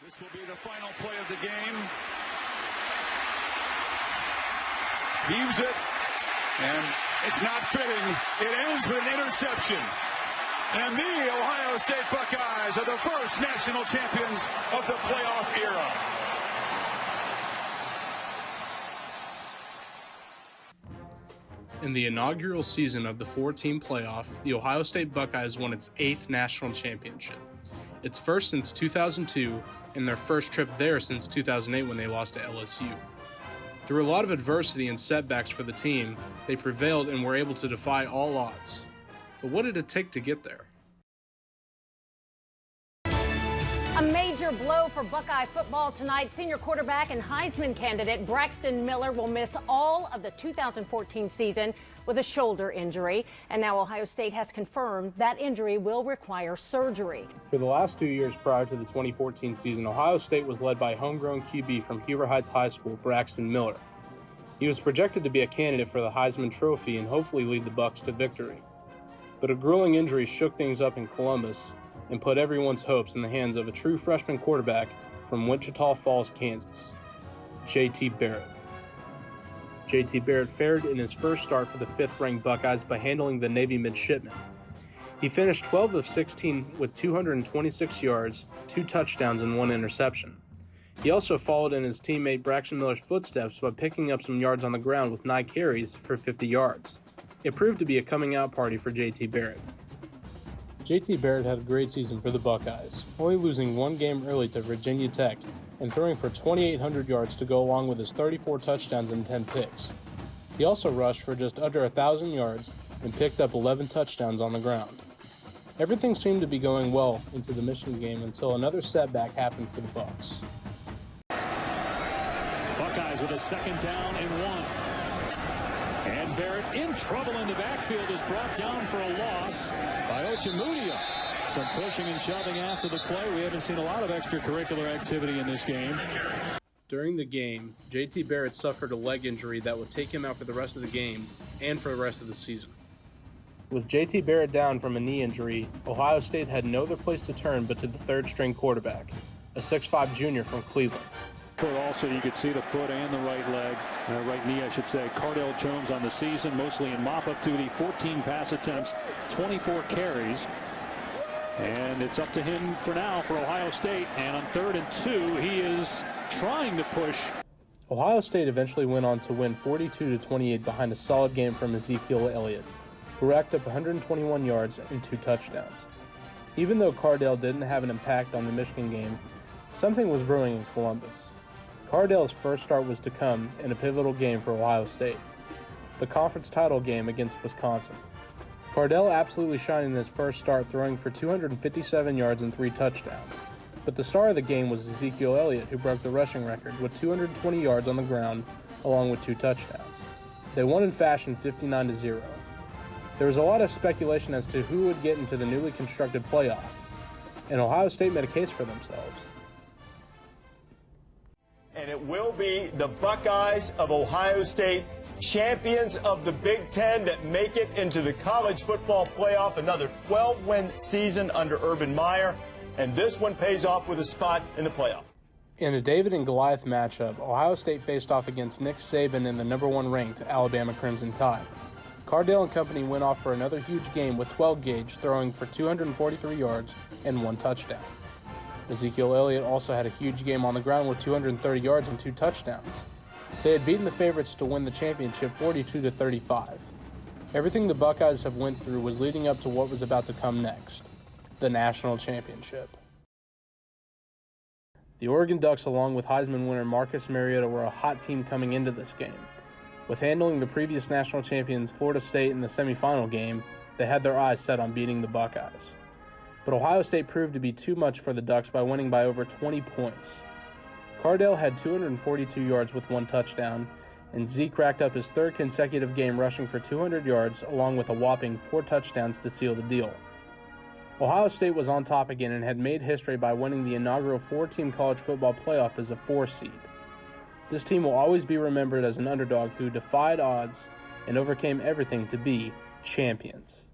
This will be the final play of the game. Heaves it, and it's not fitting. It ends with an interception. And the Ohio State Buckeyes are the first national champions of the playoff era. In the inaugural season of the four-team playoff, the Ohio State Buckeyes won its 8th national championship. Its first since 2002, and their first trip there since 2008 when they lost to LSU. Through a lot of adversity and setbacks for the team, they prevailed and were able to defy all odds. But what did it take to get there? A major blow for Buckeye football tonight. Senior quarterback and Heisman candidate Braxton Miller will miss all of the 2014 season with a shoulder injury. And now Ohio State has confirmed that injury will require surgery. For the last 2 years prior to the 2014 season, Ohio State was led by homegrown QB from Heber Heights High School, Braxton Miller. He was projected to be a candidate for the Heisman Trophy and hopefully lead the Bucs to victory. But a grueling injury shook things up in Columbus and put everyone's hopes in the hands of a true freshman quarterback from Wichita Falls, Kansas, J.T. Barrett. J.T. Barrett fared in his first start for the 5th-ranked Buckeyes by handling the Navy midshipmen. He finished 12 of 16 with 226 yards, 2 touchdowns, and 1 interception. He also followed in his teammate Braxton Miller's footsteps by picking up some yards on the ground with 9 carries for 50 yards. It proved to be a coming-out party for J.T. Barrett. J.T. Barrett had a great season for the Buckeyes, only losing one game early to Virginia Tech and throwing for 2,800 yards to go along with his 34 touchdowns and 10 picks. He also rushed for just under 1,000 yards and picked up 11 touchdowns on the ground. Everything seemed to be going well into the Michigan game until another setback happened for the Bucs. Buckeyes with a 2nd down and 1. And Barrett in trouble in the backfield is brought down for a loss by Ochamudia. Some pushing and shoving after the play. We haven't seen a lot of extracurricular activity in this game. During the game, J.T. Barrett suffered a leg injury that would take him out for the rest of the game and for the rest of the season. With J.T. Barrett down from a knee injury, Ohio State had no other place to turn but to the 3rd-string quarterback, a 6'5 junior from Cleveland. Foot also, you could see the foot and the right leg, right knee, I should say. Cardell Jones on the season, mostly in mop-up duty, 14 pass attempts, 24 carries. And it's up to him for now for Ohio State. And on 3rd and 2, he is trying to push. Ohio State eventually went on to win 42-28 behind a solid game from Ezekiel Elliott, who racked up 121 yards and 2 touchdowns. Even though Cardell didn't have an impact on the Michigan game, something was brewing in Columbus. Cardell's first start was to come in a pivotal game for Ohio State, the conference title game against Wisconsin. Cardell absolutely shined in his first start, throwing for 257 yards and 3 touchdowns. But the star of the game was Ezekiel Elliott, who broke the rushing record with 220 yards on the ground, along with 2 touchdowns. They won in fashion 59-0. There was a lot of speculation as to who would get into the newly constructed playoff, and Ohio State made a case for themselves. And it will be the Buckeyes of Ohio State, champions of the Big Ten, that make it into the college football playoff. Another 12-win season under Urban Meyer, and this one pays off with a spot in the playoff. In a David and Goliath matchup, Ohio State faced off against Nick Saban and the number 1 ranked Alabama Crimson Tide. Cardell and company went off for another huge game with 12 gauge, throwing for 243 yards and 1 touchdown. Ezekiel Elliott also had a huge game on the ground with 230 yards and 2 touchdowns. They had beaten the favorites to win the championship 42-35. Everything the Buckeyes have went through was leading up to what was about to come next, the national championship. The Oregon Ducks, along with Heisman winner Marcus Mariota, were a hot team coming into this game. With handling the previous national champions Florida State in the semifinal game, they had their eyes set on beating the Buckeyes. But Ohio State proved to be too much for the Ducks by winning by over 20 points. Cardell had 242 yards with 1 touchdown, and Zeke racked up his 3rd consecutive game rushing for 200 yards along with a whopping 4 touchdowns to seal the deal. Ohio State was on top again and had made history by winning the inaugural 4-team college football playoff as a 4 seed. This team will always be remembered as an underdog who defied odds and overcame everything to be champions.